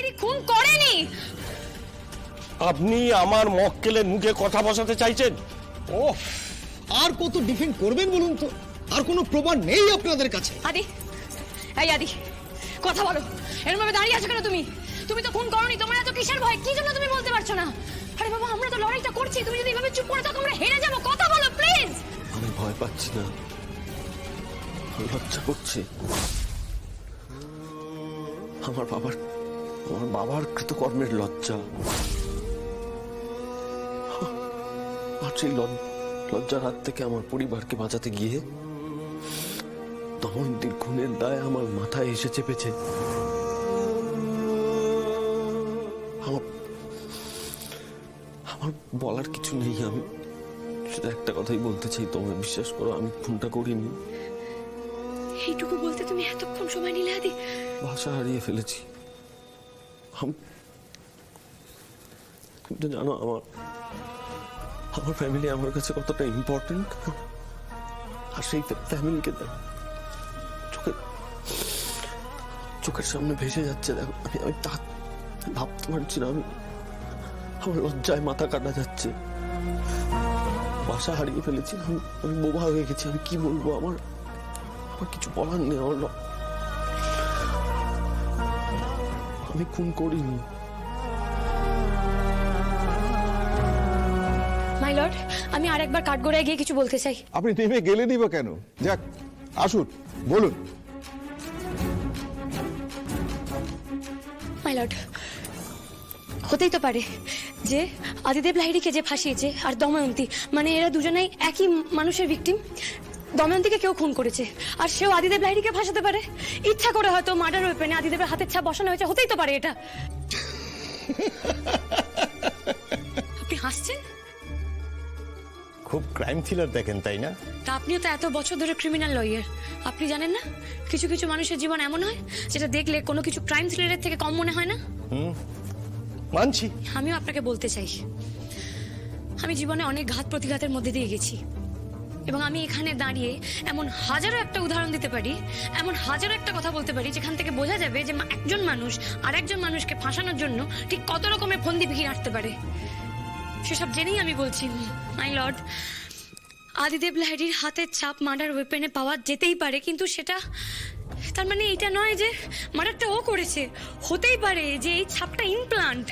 লাহিড়ী খুন করেনি। আপনি আমার মক্কেলের মুখে কথা বসাতে চাইছেন? ও আর কত ডিফেন্ড করবেন বলুন তো? আর কোনো প্রমাণ নেই আপনাদের কাছে? আদি, এই আদি, কথা বলো। এর মধ্যে দাঁড়িয়ে আছো কেন তুমি? তুমি তো খুন করোনি, তোমার এত কিসের ভয়? কি জন্য তুমি বলতে পারছো না? আরে বাবা, আমরা তো লড়াইটা করছি, তুমি যদি এভাবে চুপ করে থাকো আমরা হেরে যাবো। কথা বলো প্লিজ। আমি ভয় পাচ্ছি না, লজ্জা করছে। আমার বাবার কৃতকর্মের লজ্জা। আর সেই লজ্জার হাত থেকে আমার পরিবারকে বাঁচাতে গিয়ে দময়ন্তীর খুনের দায় আমার মাথায় এসে চেপেছে। আমার বলার কিছু নেই। আমি সেটা একটা কথাই বলতে চাই, তোমরা বিশ্বাস করো আমি খুনটা করিনি। এইটুকু বলতে তুমি এতক্ষণ সময় নিলে আদি? ভাষা হারিয়ে ফেলেছি। কিন্তু জানো আমার ফ্যামিলি আমার কাছে কতটা ইম্পর্টেন্ট। আর সেই ফ্যামিলিকে চোখের সামনে ভেসে যাচ্ছে। দেখো আমি তা ভাবতে পারছি না। আমার লজ্জায় মাথা কাটা যাচ্ছে। ভাষা হারিয়ে ফেলেছি। আমি বোবা হয়ে গেছি। আমি কি বলবো? আমার কিছু বলার নেই। আমি খুন করিনি। মাই লর্ড, আমি আরেকবার কাঠগড়ায় গিয়ে কিছু বলতে চাই। আপনি নেমে গেলেনই বা কেন? যাক, আসুন, বলুন। মাই লর্ড, হতেই তো পারে যে আদিদেব লাহিড়ীকে যে ফাঁসিয়েছে আর দময়ন্তী, মানে এরা দুজনেই একই মানুষের ভিকটিম। দময়ন্তীকে কেউ খুন করেছে আর সেও আদিদেব লাহিড়ীকে ফাঁসাতে পারে। ইচ্ছা করে হয়তো মার্ডার ওয়েপেনে আদিদেবের হাতের ছাপ বসানো হয়েছে। হতেই তো পারে এটা। আপনি হাসছেন? খুব ক্রাইম থ্রিলার দেখেন তাই না? তা আপনিও তো এত বছর ধরে ক্রিমিনাল লয়ার, আপনি জানেন না কিছু কিছু মানুষের জীবন এমন হয় যেটা দেখলে কোনো কিছু ক্রাইম থ্রিলারের থেকে কম মনে হয় না? মানছি। আমিও আপনাকে বলতে চাই, আমি জীবনে অনেক ঘাত প্রতিঘাতের মধ্যে দিয়ে গেছি এবং আমি এখানে দাঁড়িয়ে এমন হাজারো একটা উদাহরণ দিতে পারি, এমন হাজারো একটা কথা বলতে পারি যেখান থেকে বোঝা যাবে যে একজন মানুষ আর একজন মানুষকে ফাঁসানোর জন্য ঠিক কত রকমের ফন্দি ফিকির আটতে পারে। সেসব জেনেই আমি বলছি, মাই লর্ড, আদিদেব লাহিড়ীর হাতের ছাপ মার্ডার ওয়েপেনে পাওয়া যেতেই পারে, কিন্তু সেটা তার মানে এটা নয় যে মার্ডারটা ও করেছে। হতেই পারে যে এই ছাপটা ইমপ্লান্ট।